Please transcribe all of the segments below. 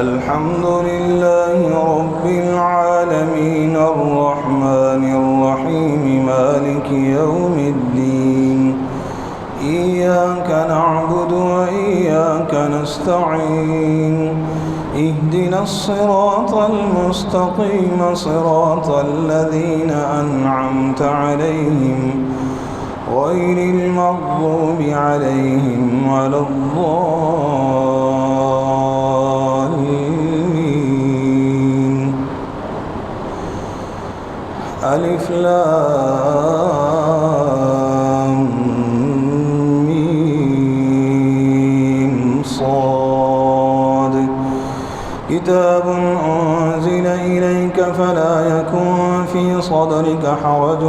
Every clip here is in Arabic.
الحمد لله رب العالمين الرحمن الرحيم مالك يوم الدين إياك نعبد وإياك نستعين اهدنا الصراط المستقيم صراط الذين أنعمت عليهم غير المغضوب عليهم ولا الضالين. ألف لام ميم صاد كتاب أنزل إليك فلا يكن في صدرك حرج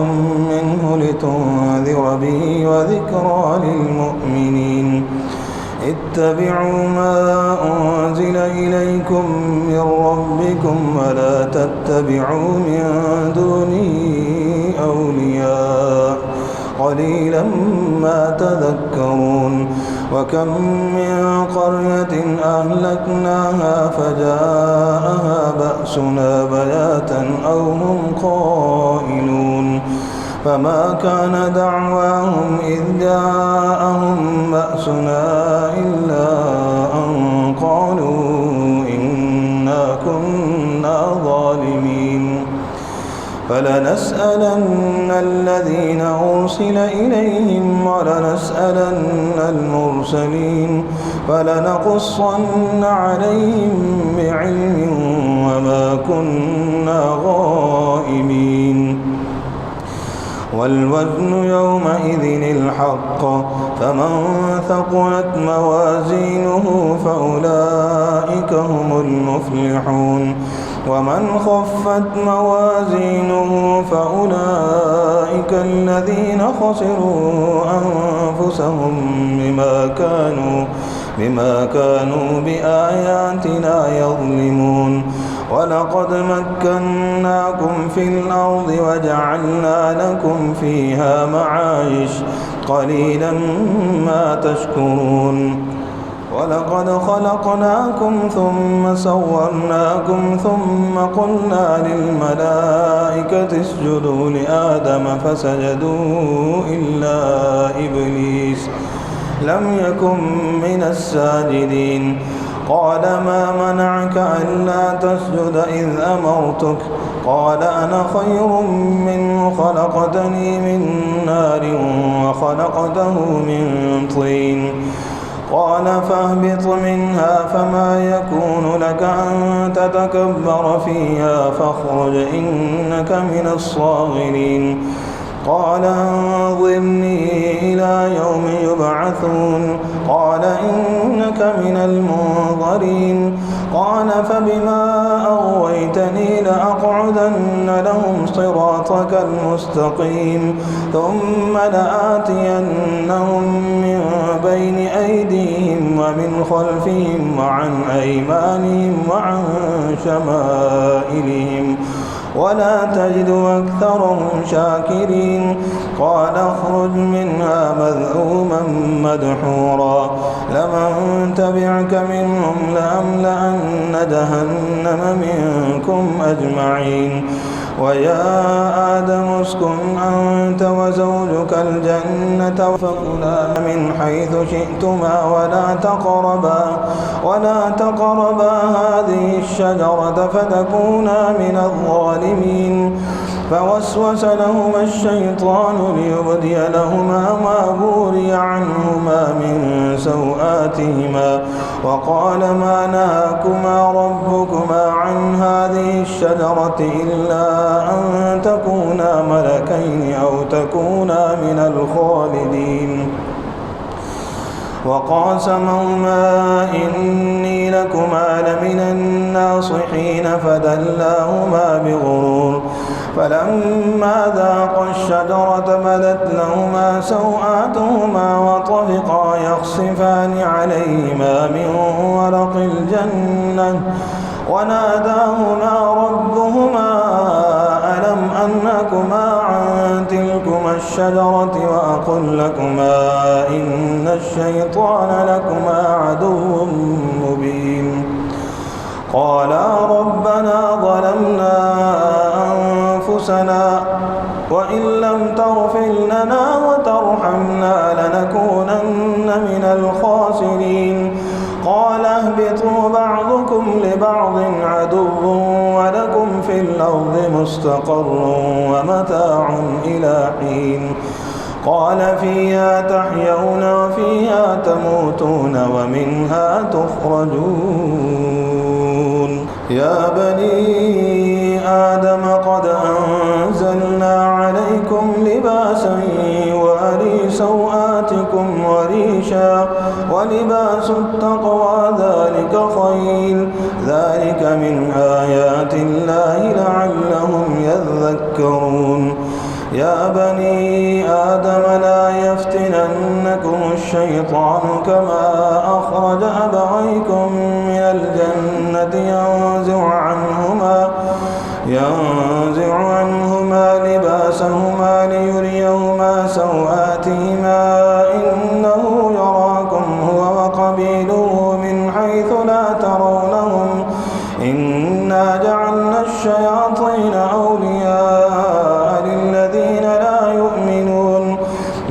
منه لتنذر به وذكرى للمؤمنين. اتبعوا ما أنزل إليكم من ربكم ولا تتبعوا من دونه أولياء قليلا ما تذكرون. وكم من قرية أهلكناها فجاءها بأسنا بياتا أو هم قائلون فما كان دعواهم إذ جاءهم بأسنا إلا أن قالوا إنا كنا ظالمين. فلنسألن الذين أرسل إليهم ولنسألن المرسلين فلنقصن عليهم بعلم وما كنا غائبين. والوزن يومئذ الحق فمن ثقلت موازينه فأولئك هم المفلحون ومن خفت موازينه فأولئك الذين خسروا أنفسهم بما كانوا بآياتنا يظلمون. ولقد مكناكم في الأرض وجعلنا لكم فيها معايش قليلا ما تشكرون. ولقد خلقناكم ثم صورناكم ثم قلنا للملائكة اسجدوا لآدم فسجدوا إلا إبليس لم يكن من الساجدين. قال ما منعك ألا تسجد إذ أمرتك؟ قال أنا خير منه خلقتني من نار وخلقته من طين. قال فاهبط منها فما يكون لك أن تتكبر فيها فاخرج إنك من الصاغرين. قال أنظرني إلى يوم يبعثون قال إنك من المنظرين. قال فبما أغويتني لأقعدن لهم صراطك المستقيم ثم لآتينهم من بين أيديهم ومن خلفهم وعن أيمانهم وعن شمائلهم ولا تجد أكثرهم شاكرين. قال اخرج منها مذءوما مدحورا لمن تبعك منهم لأملأن جهنم منكم أجمعين. ويا آدم اسكن أنت وزوجك الجنة فكلا من حيث شئتما ولا تقربا هذه الشجرة فتكونا من الظالمين. فوسوس لهما الشيطان ليبدي لهما ما بوري عنهما من سوآتهما وقال ما نهاكما ربكما عن هذه الشجرة إلا أن تكونا ملكين أو تكونا من الخالدين. وقاسمهما إني لكما لمن الناصحين فدلاهما بغرور فلما ذاقا الشجرة بدت لهما سوآتهما وطفقا يخصفان عليهما من ورق الجنة وناداهما ربهما ألم أنهكما عن تلكما الشجرة وأقل لكما إن الشيطان لكما عدو مبين قالا ربنا ظلمنا أنفسنا وإن لم تغفر لنا وترحمنا لنكونن من الخاسرين قال اهبطوا بعضكم لبعض عدو ولكم في الأرض مستقر ومتاع إلى حين قال فيها تحيون وفيها تموتون ومنها تخرجون يا بني آدم قد أنزلنا عليكم لباسا يواري سوآتكم وريشا ولباس التقوى ذلك خير ذلك من آيات الله لعلهم يذكرون يا بني آدم لا يفتننكم الشيطان كما أخرج أبويكم من الجنة ينزع عنهما لباسهما ليريهما سوآتهما إنه يراكم هو وقبيله من حيث لا ترونهم إنا جعلنا الشياطين أولياء للذين لا يؤمنون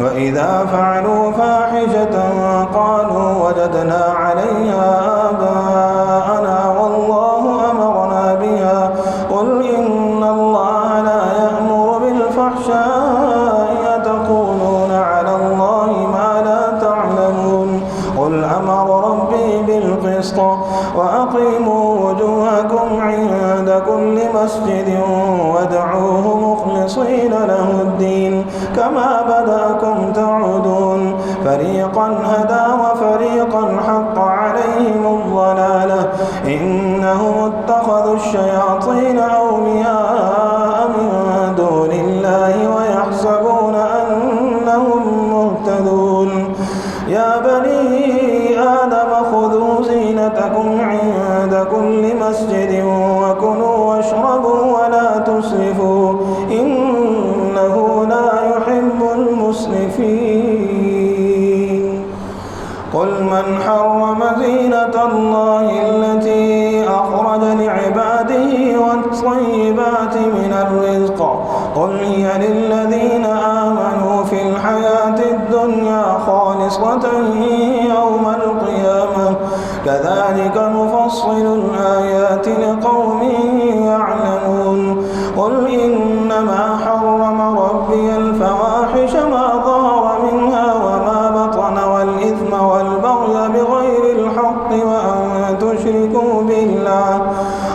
وإذا فعلوا فاحشة قالوا وجدنا عليها آباءنا والله أمرنا بها قل إن الله لا يأمر بالفحشاء أتقولون على الله ما لا تعلمون قل أمر ربي بالقسط وأقيموا وجوهكم عند كل مسجد وادعوه مخلصين له الدين كما بدأكم تعودون فريقا هدى وفريقا حق عليهم الضلالة إنهم اتخذوا الشياطين أولياء من دون الله ويحسبون أنهم مهتدون يا بني آدم خذوا زينتكم عند كل مسجد وكلوا واشربوا ولا تسرفوا إنه لا يحب المسرفين قل من حرم زينة الله التي أخرج لعباده والطيبات من الرزق قل هي للذين آمنوا في الحياة الدنيا خالصة يوم القيامة كذلك نفصل الآيات لقوم يعلمون قل إنما حرم ربي الفواحش ما ظهر منها وما بطن والإثم والبغي بغير الحق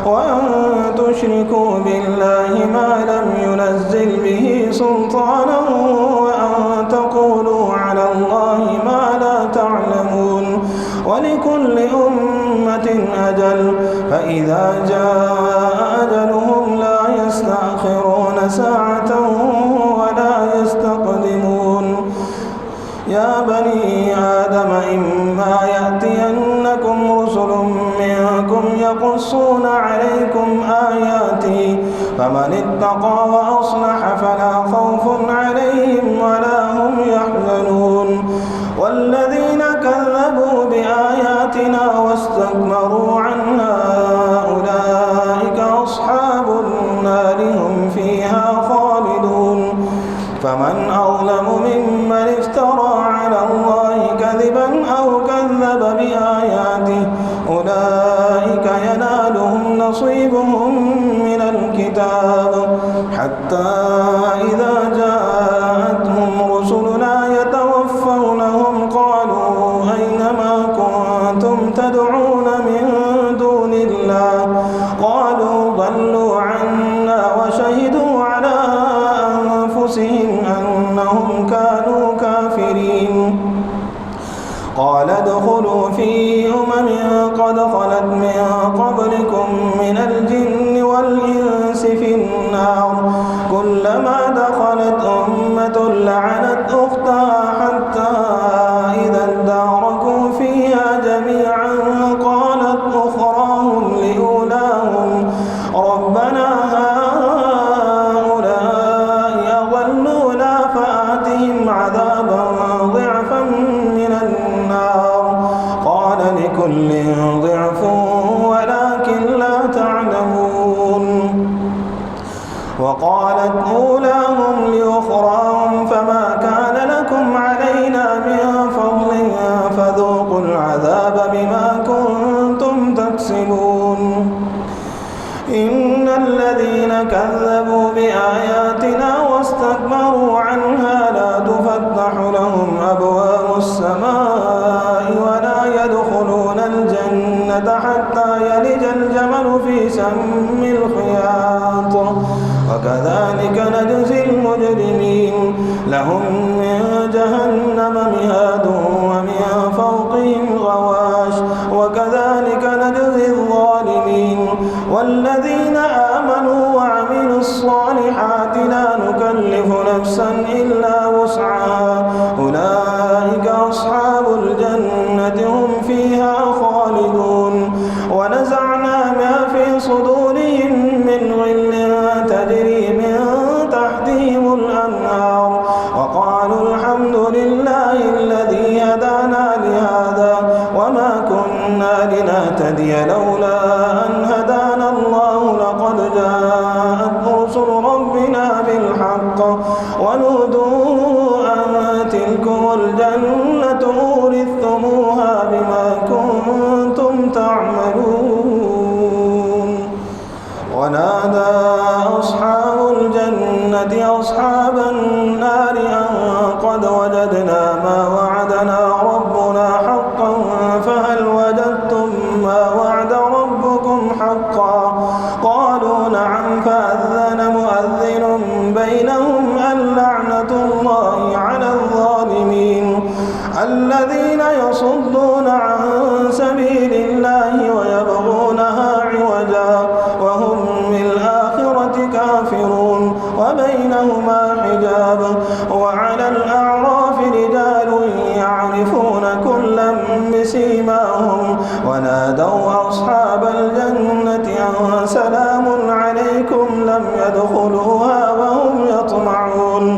وأن تشركوا بالله ما لم ينزل به سلطانا وأن تقولوا على الله ما لا تعلمون ولكل أمة أجل فإذا جاء أجلهم لا يستأخرون ساعة ولا يستقدمون يا بني آدم إما يأتينكم رسل منكم يقصون عليكم آياتي فمن اتقى وأصلح فلا خوف عليهم ولا هم يحزنون والذين كذبوا بآياتنا واستكبروا عنها أولئك أصحاب النار هم فيها خالدون فمن أظلم ممن افترى على الله كذبا أو كذب بآياته أولئك ينالهم نصيبهم من الكتاب حتى إذا جاءتهم رسلنا يتوفونهم قالوا أين ما كنتم تدعون من دون الله قالوا ضلوا عنا وشهدوا على أنفسهم أنهم كانوا كافرين قال ادخلوا في قد خلت من قبلكم من الجن والإنس في النار كلما دخلت أمة لعنت أختها حتى إذا اداركوا فيها جميعا قالت أخراهم لأولاهم ربنا هؤلاء أضلونا فآتهم عذابا ضعفا من النار قال لكل ضعف ولكن لا أبواب السماء ولا يدخلون الجنة حتى يلج الجمل في سم الخياط وكذلك نجزي المجرمين لهم من جهنم مهاد ومن فوقهم غواش وكذلك نجزي الظالمين والذين آمنوا وعملوا الصالحات لا نكلف نفسا إلا وسعها أولئك أصحاب الجنة هم فيها خالدون ونزعنا ما في صدورهم من غل تجري من تحتهم الأنهار وقالوا الحمد لله الذي هدانا لهذا وما كنا لنهتدي لولا أن هدانا الله لقد جاءت رسل ربنا بالحق ونودوا أن تلكم الجنة أورثتموها بما كنتم تعملون ونادى أصحاب الجنة أصحاب النار أن قد وجدنا ما وعدنا ربنا حقا فهل وجدتم ما وعد ربكم حقا قالوا نعم فأذن مؤذن بينهم اللعنة الله على الظالمين الذين يصدون عن سبيل الله ويبغونها عوجا وهم بالآخرة كافرون وبينهما حجاب وعلى الأعراف رجال يعرفون كلا بسيماهم ونادوا أصحاب الجنة أن سلام عليكم لم يدخلوها وهم يطمعون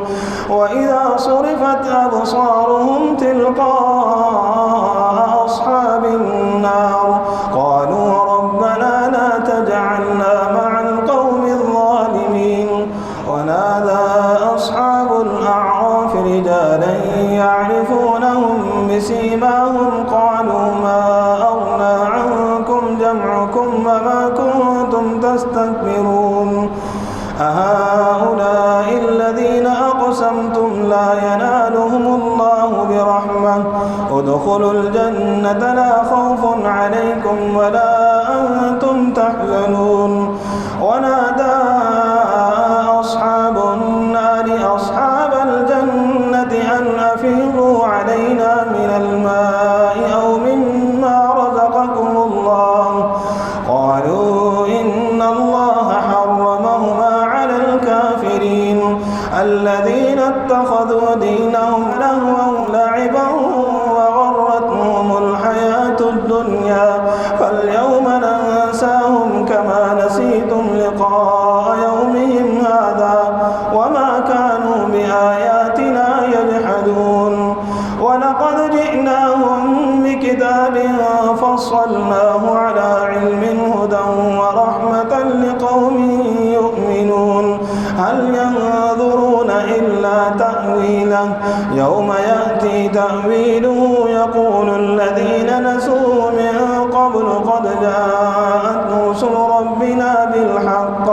وإذا صرفت أبصارهم تلقاء أصحاب النار قالوا ربنا لا تجعلنا مع القوم الظالمين ونادى أصحاب الأعراف رجالا يعرفونهم بسيماهم قالوا ما أغنى عنكم جمعكم وما كنتم تستكبرون أهؤلاء الذين أقسمتم لا ينالهم الله برحمة ادخلوا الجنة لا خوف عليكم ولا أنتم تحزنون ونادى أصحاب النار أصحاب الجنة أن أفيضوا علينا من الماء أو مما رزقكم الله قالوا إن الله حرمهما على الكافرين الذين اتخذوا دينهم لهوا لعبا وغرتهم الحياة الدنيا فاليوم ننساهم كما نسيتم لقاء يومهم هذا وما كانوا بآياتنا يجحدون ولقد جئناهم بكتاب فصلناه على علم هدى ورحمة لقوم يؤمنون هل ينظرون إلا تأويله يوم يأتي تأويله يقول الذين نسوه من قبل قد جاءت رسل ربنا بالحق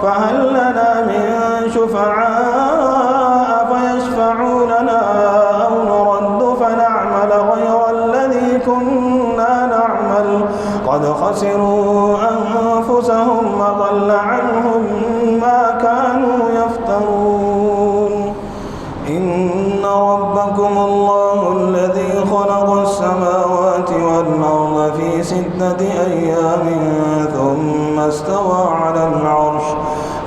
فهل لنا من شفعاء فيشفعوا لنا أو نرد فنعمل غير الذي كنا نعمل قد خسروا أنفسهم وضل عنهم ما كانوا يفترون إن ربكم الله الذي خلق السماوات والأرض في 6 أيام ثم استوى على العرش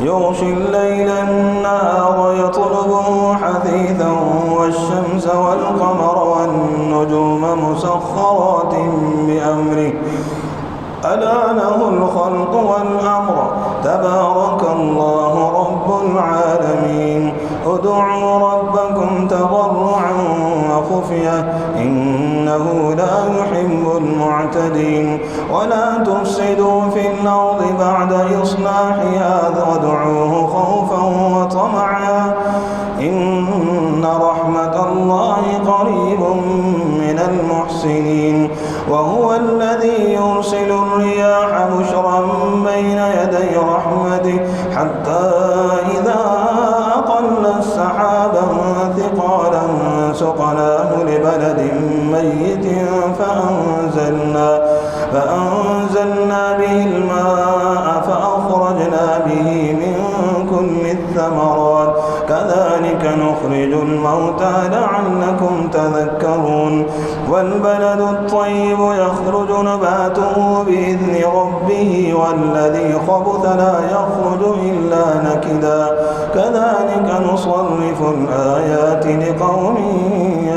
يغشي الليل النهار يطلبه حثيثا والشمس والقمر والنجوم مسخرات بأمره ألا له الخلق والأمر تبارك الله رب العالمين ادعوا ربكم تضرعا وخفية إنه لا يحب المعتدين ولا تفسدوا في الأرض بعد إصلاحها وادعوه خوفا وطمعا إن رحمة الله قريب من المحسنين وهو الذي يرسل الرياح بشرا بين يدي رحمته حتى إذا أقل السحابا ثقالا سقناه لبلد ميت فأنزلنا به الماء فأخرجنا به من كل الثمرات كذلك نخرج الموتى لعلكم تذكرون والبلد الطيب يخرج نباته بإذن ربه والذي خبث لا يخرج إلا نكدا كذلك نصرف الآيات لقوم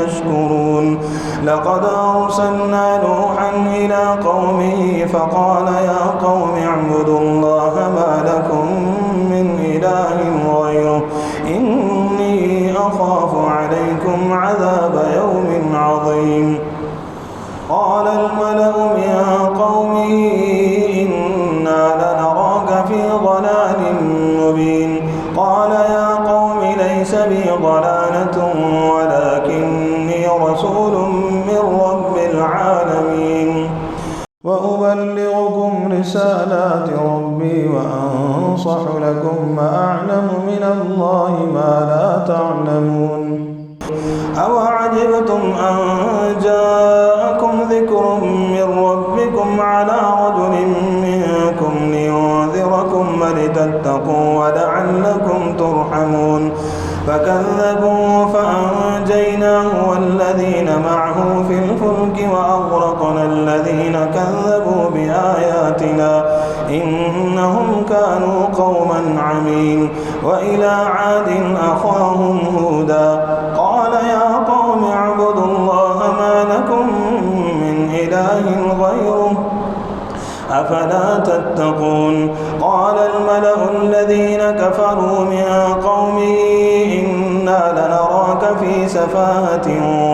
يشكرون لقد أرسلنا نوحا إلى قومه فقال يا قوم اعبدوا الله ما لكم من إله غيره إني أخاف عليكم عذاب يوم عظيم قال الملأ من قومه إنا لنراك في ضلال مبين قال يا قوم ليس بي ضلالة ولكني رسول من رب العالمين وأبلغكم رسالات ربي وأنصح لكم وأعلم من الله ما لا تعلمون أوعجبتم أن جاءكم ذكر من ربكم على رجل منكم لينذركم ولتتقوا ولعلكم ترحمون فكذبوا فأنجيناه والذين معه في الفلك وأغرقنا الذين كذبوا بآياتنا إنهم كانوا قوما عمين وإلى عاد أخاهم هودا قال يا قوم اعبدوا الله ما لكم من إله غيره أفلا تتقون قال الملأ الذين كفروا من قومه إنا لنراك في سفاهة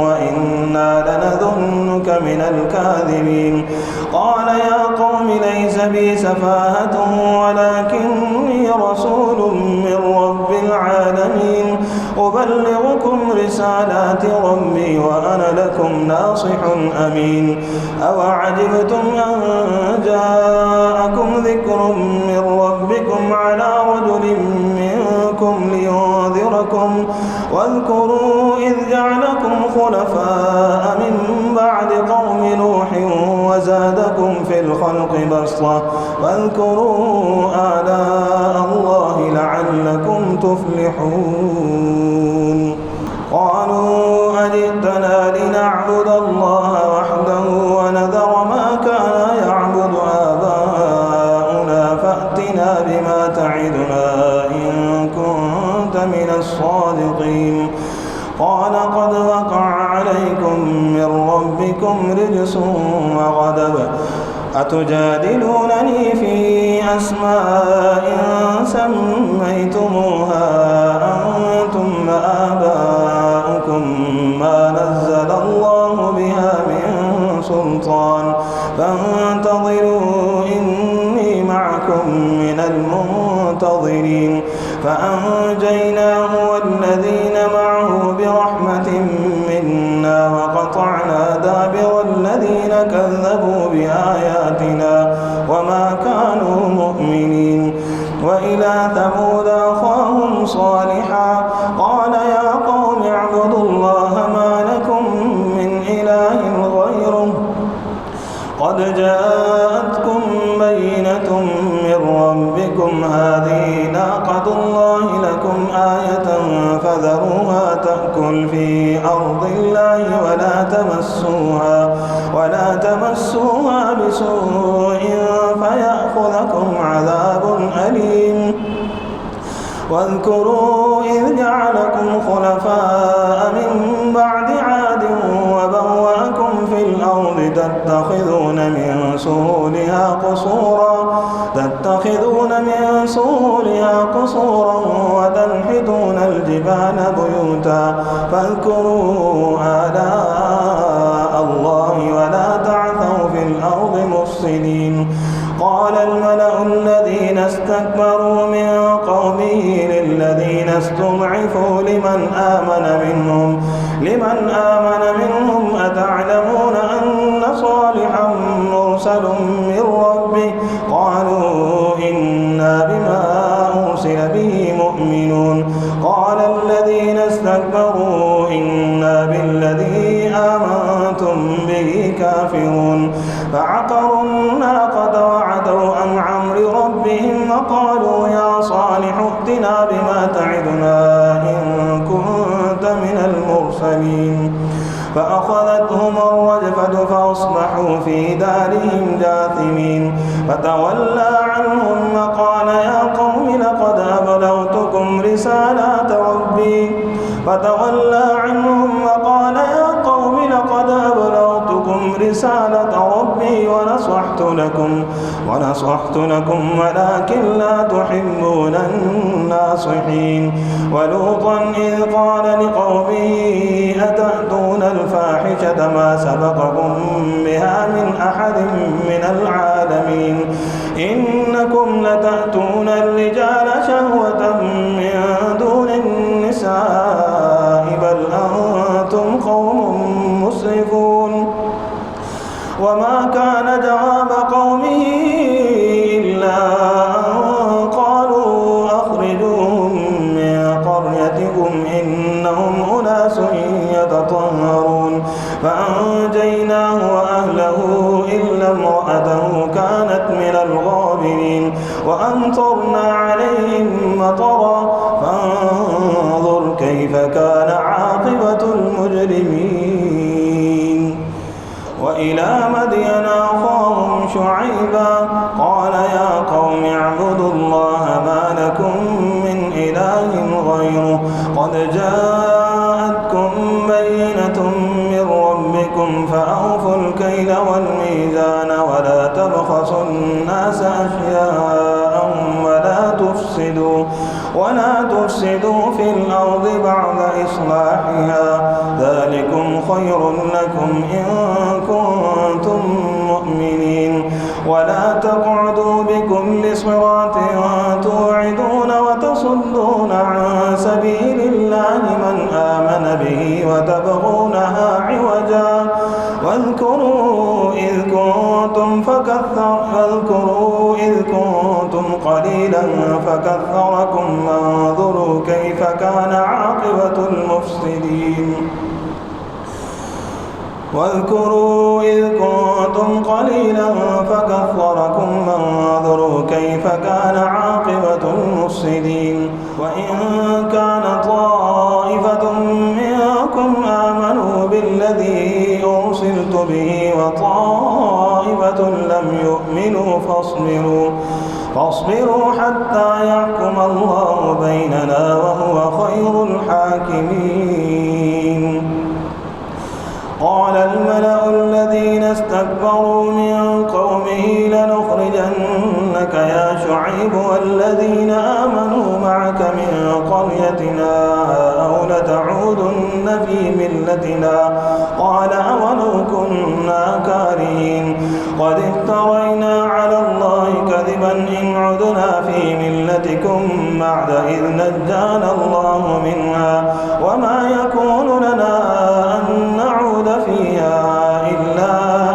وإنا لنظنك من الكاذبين قال يا قوم ليس بي سفاهة ولكني رسول من رب العالمين أبلغكم رسالات ربي وأنا لكم ناصح أمين أوعجبتم أن جاءكم ذكر من ربكم على رجل منكم لينذركم واذكروا إذ جعلكم خلفاء من بعد قوم نوح وزادكم في الخلق بسطة واذكروا آلاء الله لعلكم تفلحون قالوا أجئتنا لنعبد الله وحده ونذر ما كان يعبد آباؤنا فأتنا بما تعدنا إن كنت من الصادقين قال قد وقع عليكم من ربكم رجس وغضب أتجادلونني في أسماء سميتموها أنتم وآباؤكم ما نزل الله بها من سلطان فانتظروا إني معكم من المنتظرين فأنجيناه والذين معه برحمة منا وقطعنا دابر الذين كذبوا بآياتنا وما كانوا مؤمنين وإلى ثمود أخاهم صالحا قال يا قوم اعبدوا الله ما لكم من إله غيره قد جاءتكم بينة من ربكم هذه ناقة الله لكم آية فذروها تأكل في أرض الله ولا تمسوها بسوء فيأخذكم عذاب أليم واذكروا إذ جعلكم خلفاء من بعد عاد وبوأكم في الأرض تتخذون من سهولها قصورا وتنحتون الجبال بيوتا فاذكروا آلاء الله ولا تعثوا في الأرض مفسدين قال الملأ الذين استكبروا من قومه للذين استضعفوا لمن آمن منهم أتعلمون أن صالحا مرسل من ربه قالوا إنا بما أرسل به مؤمنون قال الذين استكبروا إنا بالذي آمنتم به كافرون فعقروا الناقة وعتوا عن أمر ربهم وقالوا يا صالح ائتنا بما تعدنا إن كنت من المرسلين فأخذتهم الرجفة فأصبحوا في دارهم جاثمين فتولى عنهم وقال يا قوم لقد أبلغتكم رسالات ربي ونصحت لكم ولكن لا تحبون الناصحين ولوطا إذ قال لقومه أتأتون الفاحشة ما سبقكم بها من أحد من العالمين إنكم لتأتون الرجال شهوة من دون النساء بل أنتم قوم مسرفون وما كان جواب قومه إلا أن قالوا أخرجوهم من قريتكم إنهم أناس يتطهرون فأنجيناه وأهله إلا امرأته كانت من الغابرين وأمطرنا عليهم مطرا فانظر كيف كان عاقبة المجرمين وإلى مدين أخاهم شعيبا قال يا قوم اعبدوا الله ما لكم من إله غيره قد جاءتكم بينة من ربكم فأوفوا الكيل والميزان ولا تبخسوا الناس أشياءهم ولا تفسدوا في الأرض بعد إصلاحها ذلكم خير لكم إن كنتم مؤمنين ولا تقعدوا بكل صراط توعدون وتصدون عن سبيل الله من آمن به وتبغونها عوجا واذكروا إذ كنتم قليلا فكثركم وانظروا كيف كان عاقبة المفسدين واذكروا إذ كنتم قليلا فكثركم وانظروا كيف كان عاقبة المفسدين وإن كان طائفة منكم آمنوا بالذي أرسلت به وطائفة لم يؤمنوا فاصبروا حتى يحكم الله بيننا وهو خير الحاكمين قال الملأ الذين استكبروا من قومه لنخرجنك يا شعيب والذين آمنوا معك من قريتنا أو لتعودن في ملتنا قال أولو كنا كارهين قد افترينا على الله كذبا إن عدنا في ملتكم بعد إذ نجانا الله منها وما يكون لنا أن نعود فيها إلا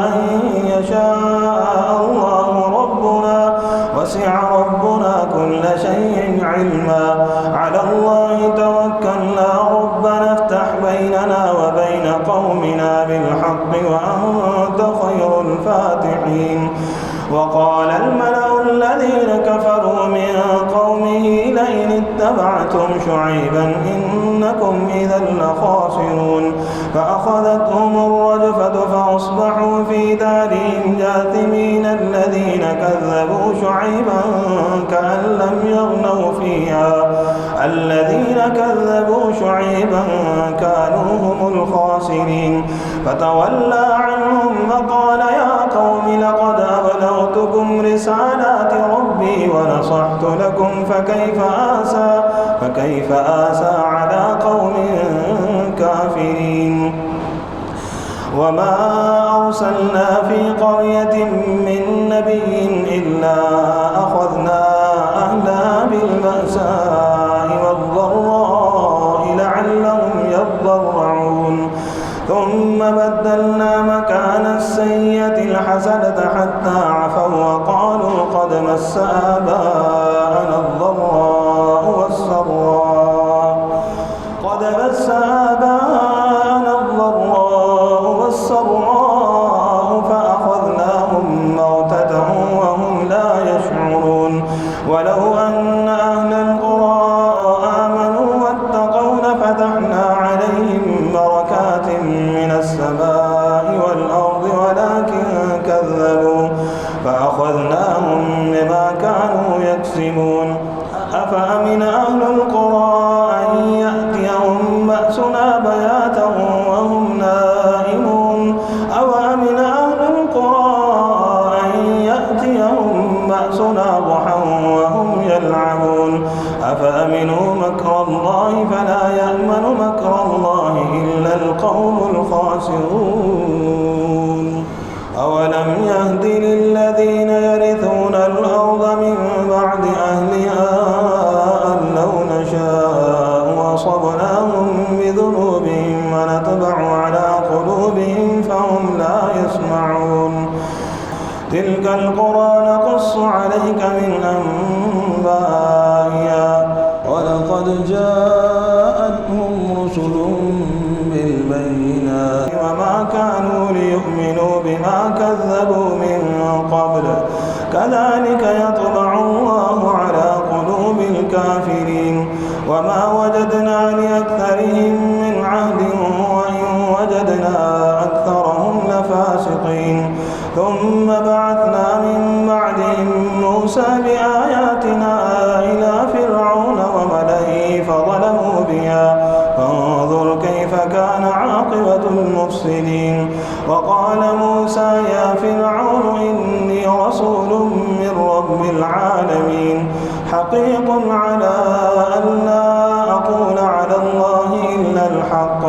أن يشاء الله ربنا وسع ربنا كل شيء علما على الله توكلنا ربنا افتح بيننا وبين قومنا بالحق وأنت خير الفاتحين وقال الملأ الذين كفروا من قومه لئن اتبعتم شعيبا إنكم إذا لخاسرون فأخذتهم الرجفة فأصبحوا في دارهم جاثمين الذين كذبوا شعيبا كأن لم يغنوا فيها الذين كذبوا شعيبا كانوا هم الخاسرين فتولى عنهم وقال يا قوم لقد أبلغتكم رسالات ربي ونصحت لكم فكيف آسى على قوم كافرين وما أرسلنا في قرية من نبي إلا أخذنا أهلها بالبأساء والضراء لعلهم يضرعون ثم بدلنا مكان السيئة الحسنة حتى عفوا وقالوا قد مس آباءنا الضراء والسراء خاسرون أولم يهد للذين يرثون الأرض من بعد أهلها أن لو نشاء أصبناهم بذنوبهم ونطبع على قلوبهم فهم لا يسمعون تلك القرى نقص عليك من أنبائها ولقد جاءتهم رسل بالبينات وما كانوا ليؤمنوا بما كذبوا من قبل كذلك يطبع الله على قلوب الكافرين وما وجدنا لأكثرهم من عهد وإن وجدنا أكثرهم لفاسقين ثم بعثنا من بعدهم موسى بآياتنا إلى فرعون وملئه فظلموا بها فانظر كيف كان عاقبة المفسدين وقال موسى يا فرعون إني رسول من رب العالمين حقيق على أن لا أقول على الله إلا الحق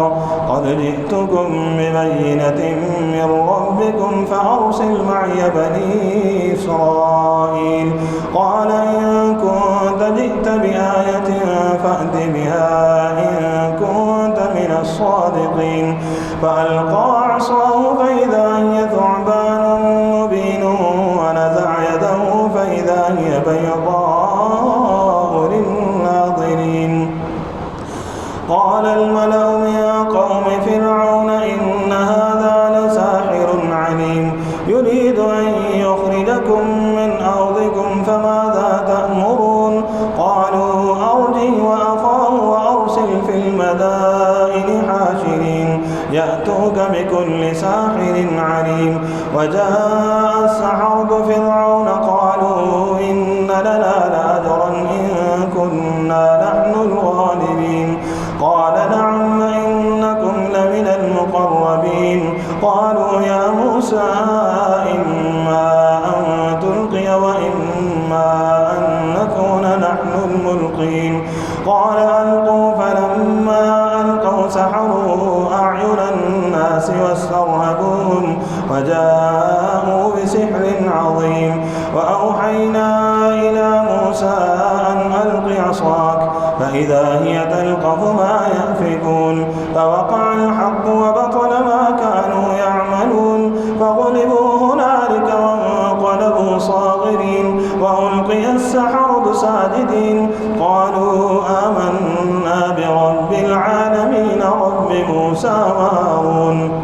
قد جئتكم ببينة من ربكم فأرسل معي بني إسرائيل قال إن كنت جئت بآية فأت بها إن كنت من الصادقين فألقى عصاه فإذا هي ثعبان مبين ونزع يده فإذا هي بيضاء للناظرين قال الملأ من قوم فرعون إن هذا لساحر عليم يريد أن يخرجكم من أرضكم فماذا تأمرون قالوا أرجه وأخاه وأرسل في المدائن حاشرين يأتوك بكل ساحر عليم وجاء السحرة فرعون قالوا إن لنا لأجرا إن كنا نحن الغالبين قال نعم إنكم لمن المقربين قالوا يا موسى إما أن تلقي وإما أن نكون نحن الملقين قال ألقوا فلما ألقوا سحروا أعين الناس واسترهبوهم وجاءوا بسحر عظيم وأوحينا إلى موسى أن ألق عصاك فإذا هي تلقف ما يأفكون فوقع الحق وبطل ما كانوا يعملون فغلبوا هنالك وانقلبوا صاغرين وألقي السحرة ساجدين قالوا آمنا برب العالمين رب موسى وهارون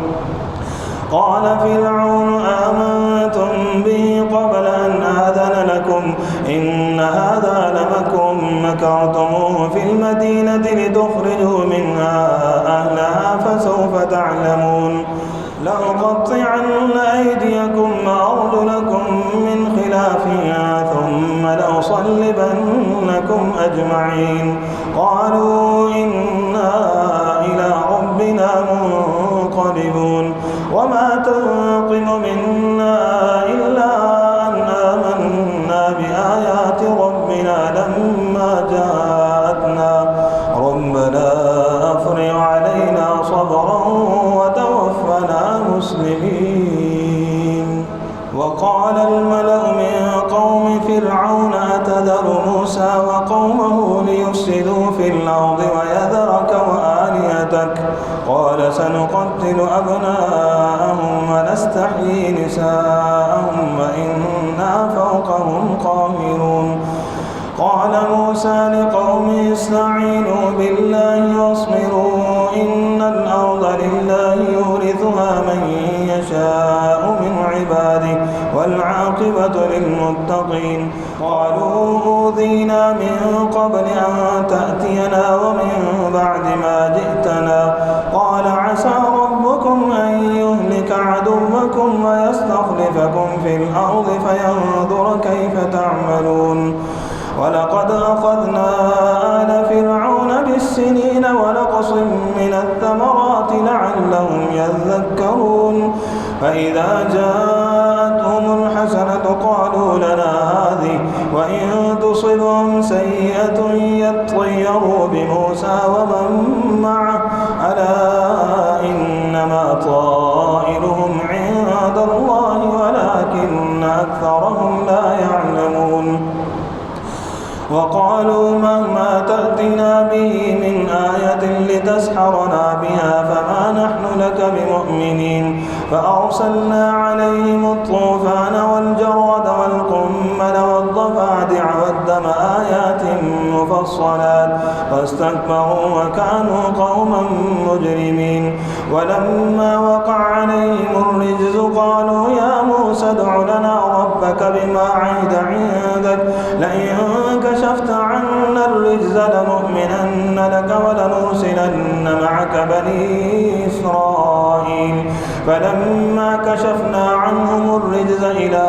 قال فرعون آمنتم به قبل أن آذن لكم إن هذا لمكر مكرتموه في المدينة لتخرجوا منها أهلها فسوف تعلمون لأقطعن أيديكم وأرجلكم من خلاف ثم لأصلبنكم أجمعين قالوا إنا إلى ربنا منقلبون وما تنقم منا إلا أن آمنا بآيات ربنا لما جاءتنا ربنا أفرغ علينا صبرا وتوفنا مسلمين وقال الملأ من قوم فرعون أتذر موسى وقومه ليفسدوا في الأرض ويذرك وآلهتك قال سنقتل أبناءهم ونستحيي نساءهم وإنا فوقهم قاهرون قال موسى لقومه استعينوا بالله واصبروا إن الأرض لله يورثها من يشاء من عباده والعاقبة للمتقين قالوا أوذينا من قبل أن تأتينا ومن بعد ما جئتنا قال عسى ربكم أن يهلك عدوكم ويستخلفكم في الأرض فينظر كيف تعملون ولقد أخذنا آل فرعون بالسنين ونقص من الثمرات لعلهم يذكرون فإذا جاءتهم الحسنة قالوا لنا هذه وإن تصبهم سيئة يطيروا بموسى ومن معه ألا إنما طائرهم خزائنهم عند الله ولكن أكثرهم لا يعلمون وقالوا مهما تأتنا به من آية لتسحرنا بها فما نحن لك بمؤمنين فأرسلنا عليهم الطوفان والجراد والقمل والضفادع والدم آيات مفصلات فاستكبروا وكانوا قوما مجرمين ولما وقع عليهم الرجز قالوا يا موسى ادع لنا ربك بما عهد عندك لئن كشفت عنا الرجز لنؤمنن لك ولنرسلن معك بني إسرائيل فلما كشفنا عنهم الرجز إلى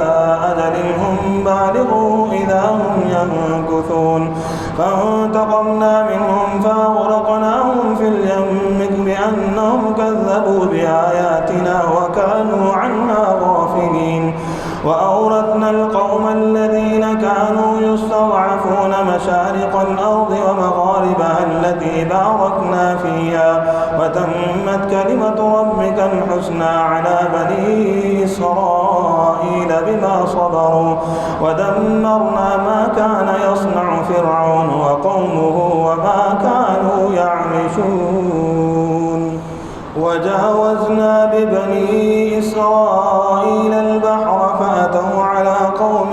أجل هم بالغوه إذا هم ينكثون فانتقمنا منهم فأغرقناهم في اليم بأنهم كذبوا بآياتنا وكانوا عنها غافلين وأورثنا القوم الذين كانوا يستضعفون مشارق الأرض ومغاربها التي باركنا فيها وتمت كلمة ربك الحسنى على بني إسرائيل بما صبروا ودمرنا ما كان يصنع فرعون وقومه وما كانوا يعرشون وجاوزنا ببني إسرائيل البحر فأتوا على قوم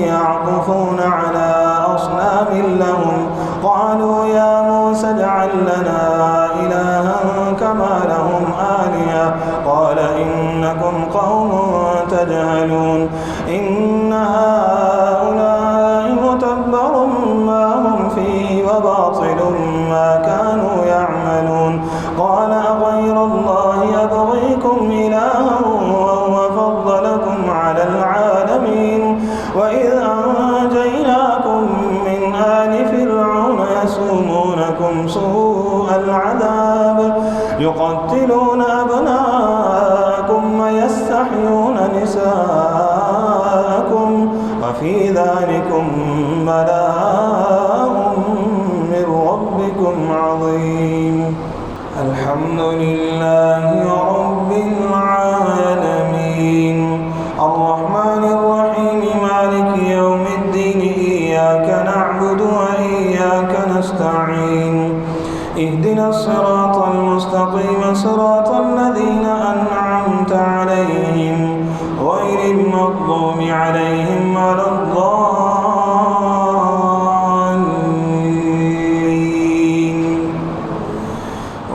يعكفون على أصنام لهم قالوا يا موسى اجعل لنا إلها كما لهم آلهة قال إنكم قوم تجهلون إن هؤلاء متبر ما هم فيه وباطل ما كانوا يعملون قال أغير الله أبغيكم إلها وهو فضلكم على العالمين وإذ أنجيناكم من آل فرعون يسومونكم سوء العذاب يقتلون أبناءكم ويستحيون نساءكم وفي ذلكم بلاء من ربكم عظيم الحمد لله رب العالمين الرحمن الرحيم مالك يوم الدين إياك نعبد وإياك نستعين اهدنا الصراط المستقيم صراط الذين أنعمت عليهم غير المغضوب عليهم ولا الضالين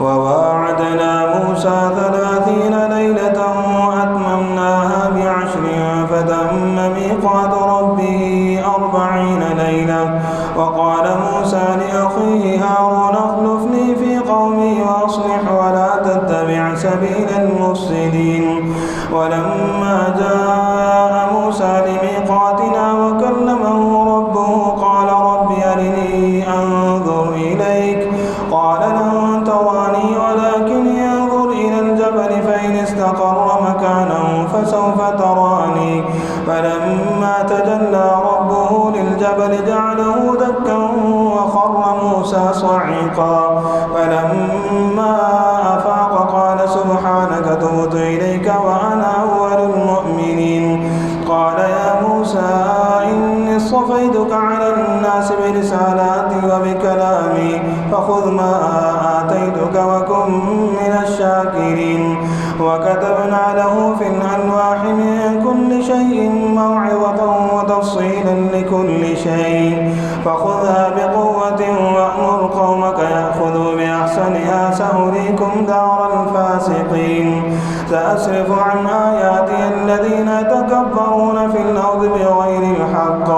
وواعدنا موسى 30 ليلة وأتممناها ب10 فتم ميقات ربه 40 ليلة وقال موسى لأخيه هارون اخلفني في قومي وأصلح ولا تتبع سبيل المفسدين ولما جاء موسى لميقاتنا وكلمه ربه قال رب أرني أنظر إليك قال لن تراني ولكن انظر إلى الجبل فإن استقر مكانه فسوف تراني فلما تجلى ربه للجبل جعله دكا وخر موسى صعقا فلما أفاق قال سبحانك تبت إليك وأنا أول المؤمنين قال يا موسى إني اصطفيتك على الناس برسالاتي وبكلامي فخذ ما آتيتك وكن من الشاكرين وكتبنا له في الألواح من كل شيء موعظة وتفصيلا لكل شيء فخذها بقوة وأمر قومك يأخذوا بأحسنها سأريكم دار الفاسقين سأصرف عن آياتي الذين يتكبرون في الأرض بغير الحق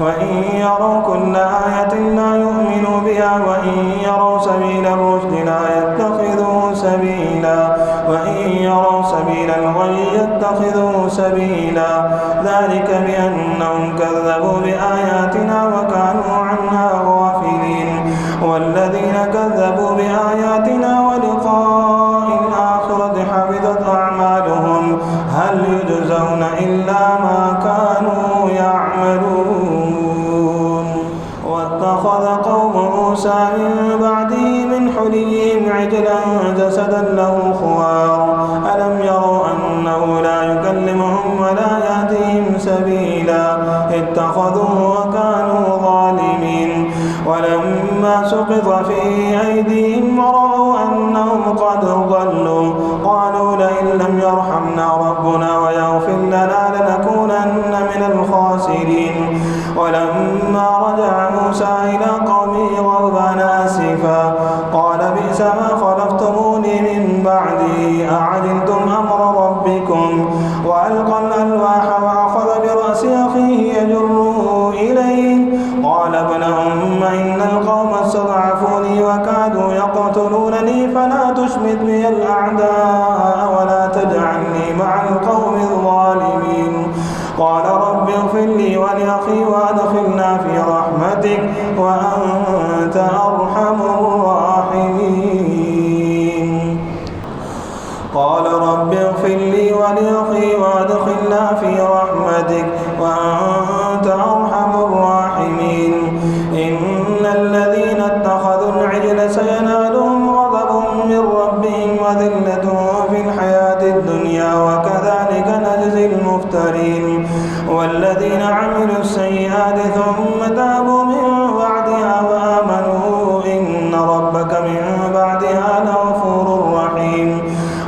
وإن يروا كل آية لا يؤمنوا بها وإن يروا سبيل الرشد لا يتخذوه سبيلا وإن يروا سبيل الغي يتخذوه سبيلا ذلك بأنهم كذبوا بآياتنا وكانوا عنها غافلين والذين كذبوا بآياتنا ولقاء الآخرة حبطت أعمالهم هل يجزون إلا ما كانوا يعملون واتخذ قوم موسى من بعده من حليهم عجلا جسدا له خوار ألم يروا نقض في أيديهم ورأوا أنهم قد ضلوا قالوا لئن لم يرحمنا ربنا ويغفر لنا لنكونن من الخاسرين. ولما رجع موسى إلى قومه غضبان آسفا قال بئس ما خلفتموني من بعدي أعجلتم أمر ربكم وألقى الألواح وأخذ برأس أخيه يجره إليه قال ابن أم إن القوم استضعفوني وكادوا يقتلونني فلا تشمت بي الأعداء ولا تجعلني مع القوم الظالمين. قال رب اغفر لي ولأخي وأدخلنا في رحمتك وأنت أرحم الراحمين. قال رب اغفر لي ولأخي وأدخلنا في رحمتك وأنت أرحم الراحمين. إن الذين اتخذوا العجل سينالهم غضب من ربهم وذلة في الحياة الدنيا وكذلك نجزي المفترين. والذين عملوا السيئات ثم تابوا من بعدها وآمنوا إن ربك من بعدها لغفور رحيم.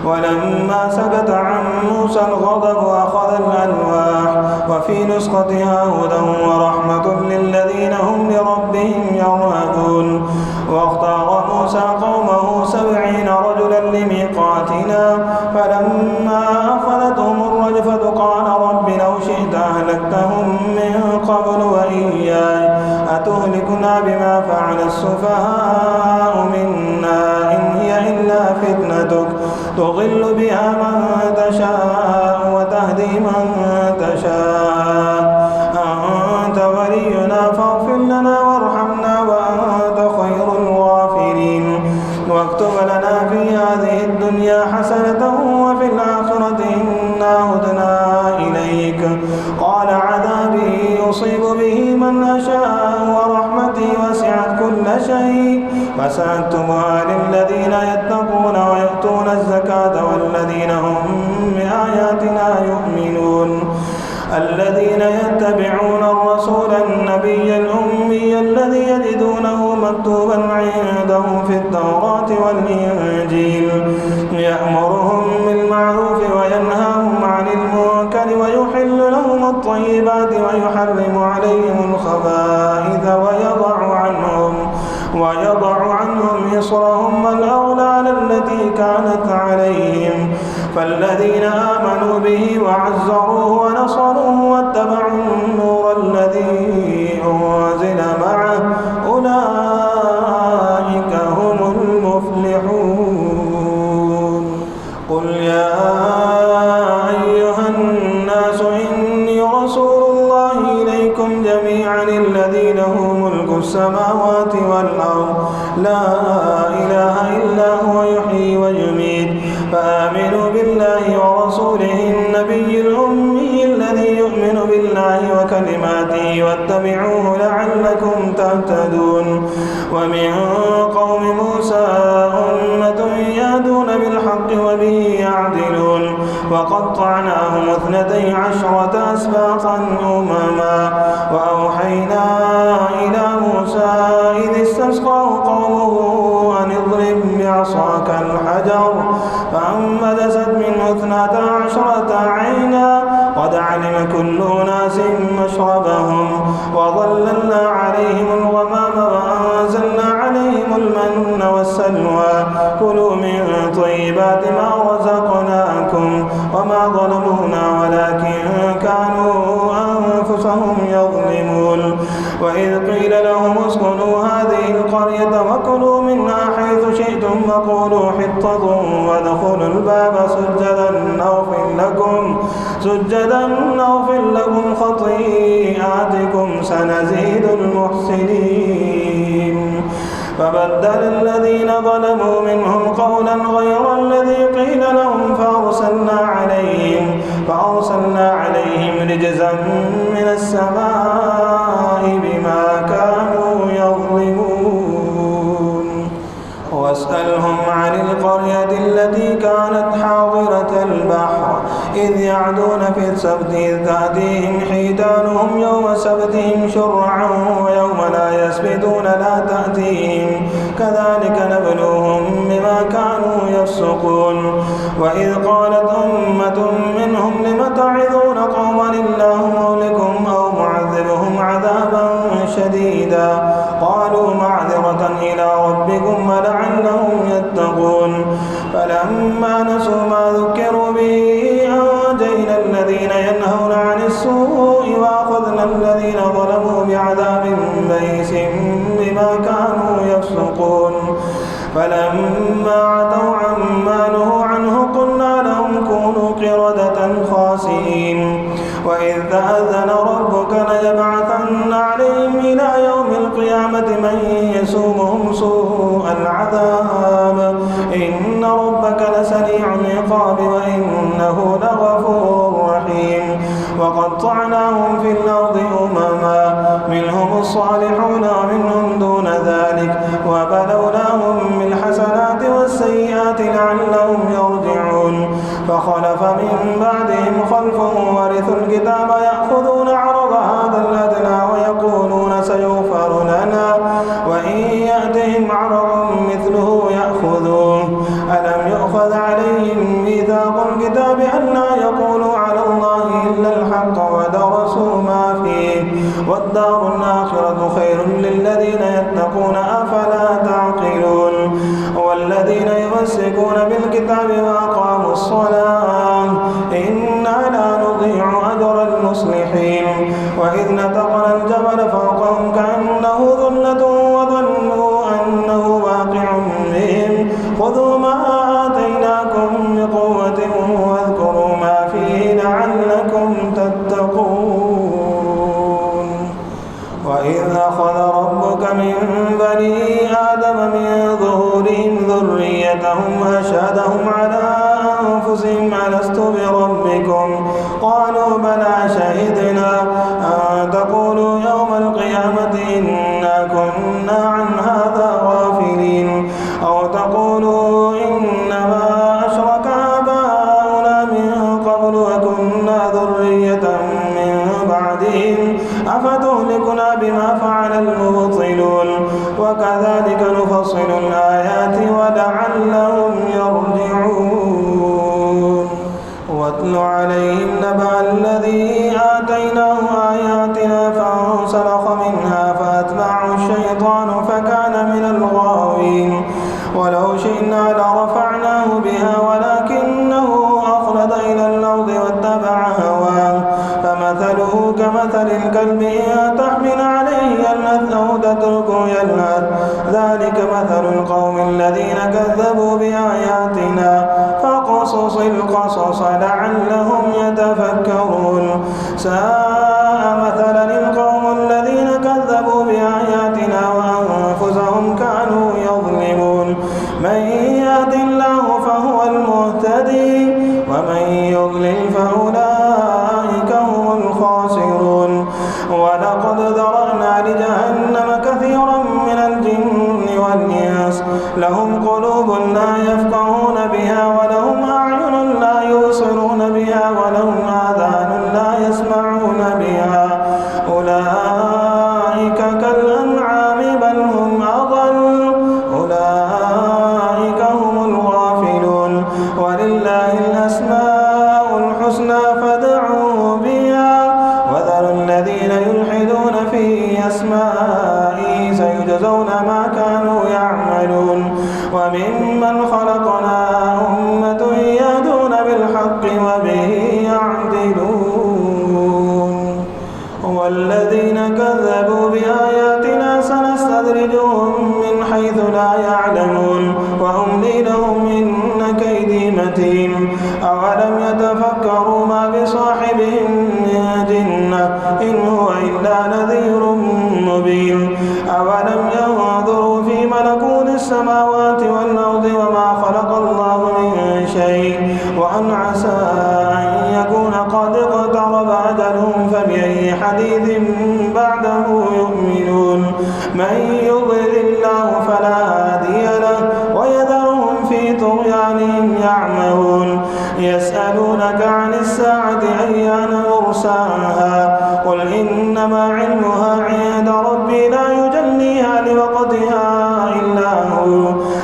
ولما سكت عن موسى الغضب أخذ الألواح وفي نسختها هدى ورحمة للذين هم لربهم يرهبون. واختار موسى قومه 70 رجلا لميقاتنا فلما أخذتهم الرجفة قال رب لو شئت أهلكتهم من قبل وإياي أتهلكنا بما فعل السفهاء منا إن هي إلا فتنتك تضل بها من تشاء وتهدي من تشاء أنت ولينا فاغفر لنا وارحمنا وأنت خير الغافرين. واكتب لنا في هذه الدنيا حسنة وفي الآخرة إنا هدنا إليك. قال عذابي يصيب به من أشاء ورحمتي وسعت كل شيء فسأكتبها للذين يتقون ويؤتون الزكاة والذين هم بآياتنا يؤمنون. الذين يتبعون الرسول النبي الأمي الذي يجدونه مكتوبا عندهم في التوراة والإنجيل يأمرهم بالمعروف وينهاهم عن المنكر ويحل لهم الطيبات ويحرم عليهم الخبائث ويضع عنهم إصرهم والأغلال التي كانت عليهم. فالذين آمنوا به وعزروه ونصروه واتبعوا النور الذي أنزل معه أولئك هم المفلحون. قل يا أيها الناس إني رسول الله إليكم جميعا الذي له ملك السماوات والأرض لا إله إلا هو يحيي ويميت فآمنوا بالله ورسوله النبي الأمي الذي يؤمن بالله وكلماته واتبعوه لعلكم تهتدون. ومن قوم موسى أمة يهدون بالحق وبه يعدلون وقطعناهم 12 أسباطا أمما. وأوحينا إلى موسى إذ استسقاه قومه أن اضرب بعصاك الحجر فانبجست منه 12 عينا قد علم كل أناس مشربهم وظللنا عليهم الغمام وأنزلنا عليهم المن والسلوى كلوا من طيبات ما رزقناكم وما ظلمونا ولكن كانوا أنفسهم يظلمون. وإذ قيل لهم اسكنوا هذه القرية وكلوا منها حيث شئتم وقولوا حطة وادخلوا الباب سجدا نغفر لكم خطيئاتكم سنزيد المحسنين. فبدل الذين ظلموا منهم قولا غير الذي قيل لهم فأرسلنا عليهم رجزا من السماء بما كانوا يظلمون. واسألهم عن القرية التي كانت حاضرة البحر إذ يعدون في السبت إذ تأتيهم حيتانهم يوم سبتهم شرعا ويوم لا يسبتون لا تأتيهم كذلك نبلوهم بما كانوا يفسقون. وإذ قالت أمة منهم لم تعظون قوما الله مهلكهم أو معذبهم عذابا شديدا قالوا معذرة إلى ربكم ولعلهم يتقون. فلما نسوا ما ذكروا به أنجينا الذين ينهون عن السوء وأخذنا الذين ظلموا بعذاب بئيس بما كانوا يفسقون. فلما عتوا عما نهوا عنه قلنا لهم كونوا قردة خاسئين. وإذ تأذن ربك ليبعثن عليهم إلى يوم القيامة من يسومهم سوء العذاب إن ربك لسريع العقاب وإنه لغفور رحيم. وقطعناهم في الأرض أمما منهم الصالحون ومنهم دون ذلك وبلوناهم بالحسنات والسيئات لعلهم يرجعون. فخلف من بعدهم خلف ورثوا الكتاب يأخذون عرض هذا الأدنى ويقولون سيغفر لنا وإن يأتهم عرض مثله يأخذوه. ألم يؤخذ عليهم ميثاق الكتاب ألا يقولوا على الله إلا الحق ودرسوا ما فيه والدار الآخرة خير للذين يتقون أفلا تعقلون. والذين يمسكون بالكتاب وأقاموا الصلاة إنا لا نضيع أجر المصلحين. وإذ نتقنا الجبل فوقهم كأنه ظلة وظنوا أنه واقع بهم خذوا ما آتيناكم بقوة واذكروا ما فيه لعلكم تتقون. وإذ أخذ ربك من بني آدم من ظهورهم ذريتهم وأشهدهم على أنفسهم ألست بربكم قالوا بلى شهدنا أن تقولوا يوم القيامة إنا كنا عن هذا غافلين أو تقولوا إنما أشرك آباؤنا من قبل وكنا ذرية من بعدهم أفتهلكنا بما فعل المبطلون. وكذلك نفصل الآيات ولعلهم يرجعون. واتل عليهم نبأ الذي آتيناه آياتنا فانسلخ منها فأتبعه الشيطان فكان من الغاوين. ولو شئنا لرفعناه بها ولكنه أخلد إلى الأرض واتبع هواه فمثله كمثل الكلب إن تحمل عليه يلهث أو تتركه يلهث ذلك مثل القوم الذين كذبوا بآياتنا فاقصص القصص لعلهم يتفكرون. ساء مثلا القوم الذين كذبوا بآياتنا وأنفسهم كانوا يظلمون. من يهد الله فهو المهتدي ومن يضلل فأولئك هم الخاسرون. ولقد ذرأنا لجهنم كثيرا من الجن والإنس لهم قلوب لا يفقهون بها ولهم أعين لا يبصرون بها ولهم آذان لا يسمعون بها أولئك كالأنعام بل هم أضل أولئك هم الغافلون. ولله الأسماء الحسنى فادعوه بها وذروا الذين يلحدون في أسمائه سيجزون ما كانوا يعملون. وممن خلقنا أمة يهدون بالحق وبه يعدلون. والذين كذبوا بآياتنا سنستدرجهم من حيث لا يعلمون وأملي لهم إن كيدي متين. أولم يتفكروا ما بصاحبهم من جنة إن هو إلا نذير مبين. أولم ينظروا في ملكوت السماوات والأرض وما خلق الله من شيء وأن عسى أن يكون قد اقترب أجلهم فبأي حديث بعده يؤمنون. من يضلل الله فلا هادي له ويذرهم في طغيانهم يعمهون. يسألونك عن الساعة أيان مرساها قل إنما علمها عند ربي لا يجليها لوقتها إلا هو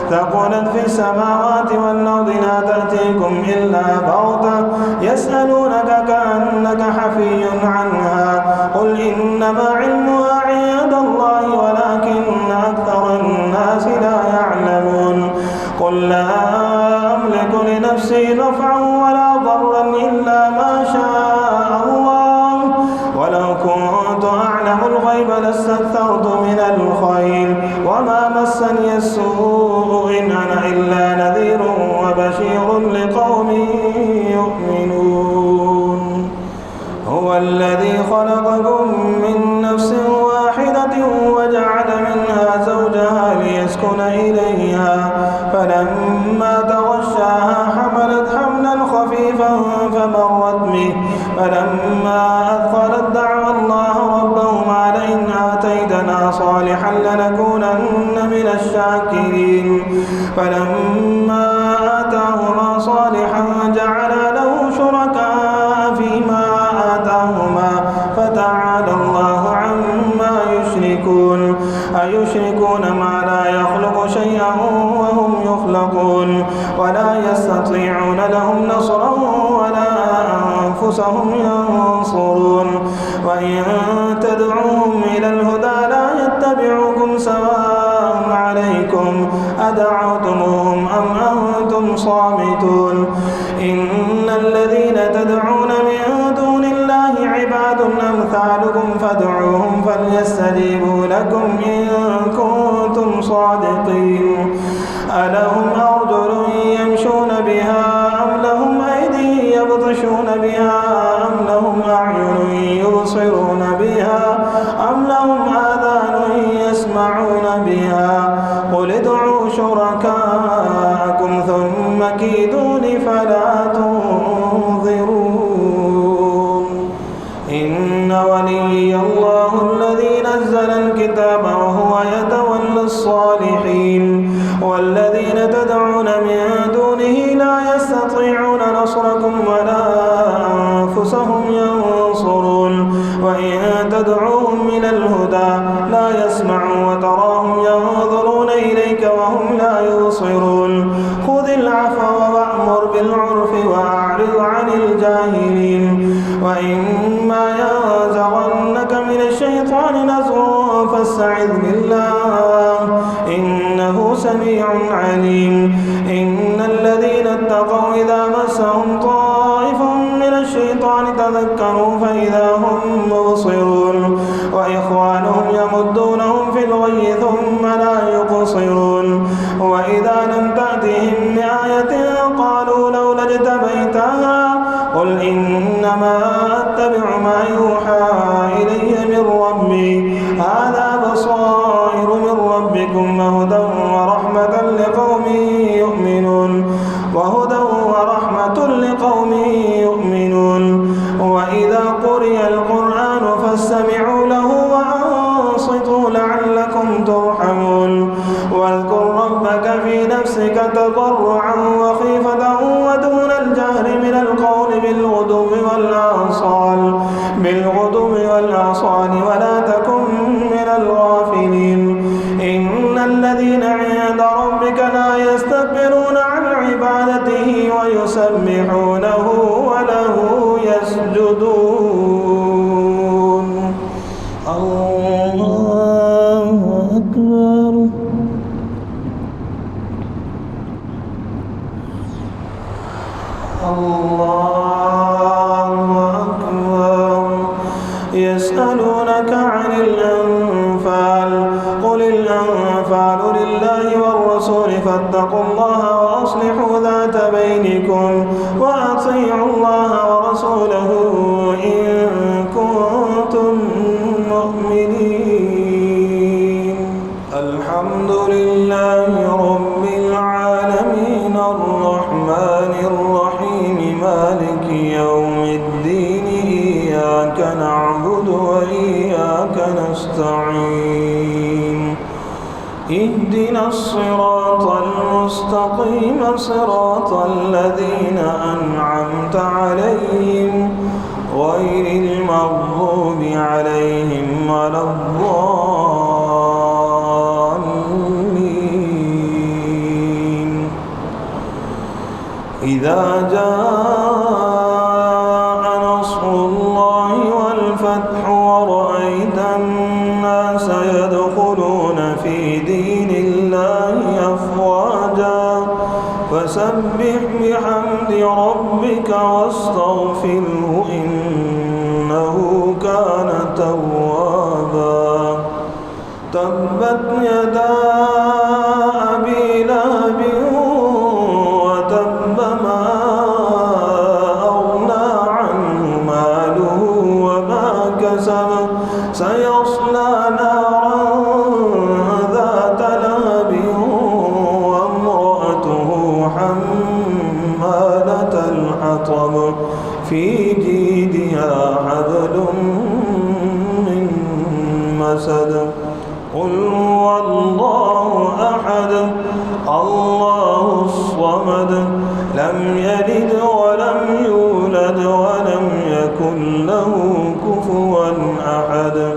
ثقلت في السماوات والأرض لا تأتيكم إلا بغتة يسألونك كأنك حفي عنها قل إنما علمها عند الله ولكن أكثر الناس لا يعلمون قل لا أملك لنفسي نفعا ولا ضرا إلا ما شاء الله ولو كنت أعلم الغيب لاستكثرت من الخير وما مسني السوء إن أنا إلا نذير وبشير لقوم يؤمنون هو الذي خلقكم من نفس واحدة وجعل منها زوجها ليسكن إليها فلما تغشاها حملت حملا خفيفا فمرت به فلما أثقلت دعوا الله ربهما لئن آتيتنا صالحا لنكونن من الشاكرين فلما آتاهما صالحا جعل له شركاء فيما آتاهما فتعالى الله عما يشركون أيشركون ما لا يخلق شيئا وهم يخلقون ولا يستطيعون لهم نصرا ولا أنفسهم ينصرون وإن تدعوهم إلى الهدى لا يتبعوكم سواء عليكم أدعوتموهم أم أنتم صامتون إن الذين تدعون من دون الله عباد أمثالكم فادعوهم فليستجيبوا لكم إن كنتم صادقين ألهم أرجل يمشون بها أم لهم أيدي يبطشون بها أم لهم أعين يبصرون بها أم لهم آذان يسمعون بها قل ادعوا شركاءكم ثم كيدون فلا تنظرون إن ولي الله الذي نزل الكتاب وهو يتولى الصالحين والذين تدعون من دونه لا يستطيعون نصركم ولا أنفسهم ينصرون وإن تدعوهم إلى الهدى لا يسمعوا وتراهم ينظرون إليك وهم لا يبصرون خذ العفو وأمر بالعرف وأعرض عن الجاهلين وإما ينزغنك من الشيطان نزغ فاستعذ بالله إنه سميع عليم إن الذين اتقوا إذا مسهم طائف من الشيطان تذكروا فإذا هم مبصرون وإخوانهم يمدونهم في الغي ثم لا يقصرون وإذا لم تأتهم بآية قالوا لولا اجتبيتها قل إنما أتبع ما يوحى إلي من ربي هذا بصائر من ربكم وهدى ورحمة لقوم يؤمنون وإذا قرئ القرآن فاستمعوا له وأنصتوا لعلكم ترحمون واذكر ربك في نفسك تضرعا وخيفة ودون الجهر من القول بالغدو والآصال ولا تكن من الغافلين إن الذين عند ربك لا يستكبرون عن عبادته ويسبحونه وله يسجدون الله أكبر الله أكبر يسألونك عن الأنفال قل الأنفال لله والرسول فاتقوا الله وأصلحوا ذات بينكم وأطيعوا الله ورسوله إن كنتم مؤمنين الحمد لله رب العالمين الرحمن الرحيم مالك يوم الدين إياك نعبد وإياك نستعين اهدنا الصراط المستقيم صراط الذين أنعمت عليهم غير المغضوب عليهم ولا الضالين إذا جاء نصر الله والفتح ورأيت الناس يدخلون في دين الله أفواجا فسبح بحمد ربك واستغفره إنه كان توابا تبت يدا أبي لهب وتب ما أغنى عنه ماله وما كسب سيصلى نارا ذات لهب وامرأته حمالة الحطب في جيدها حبل من مسد قل هو الله أحد الله الصمد لم يلد ولم يولد ولم يكن له كفوا أحد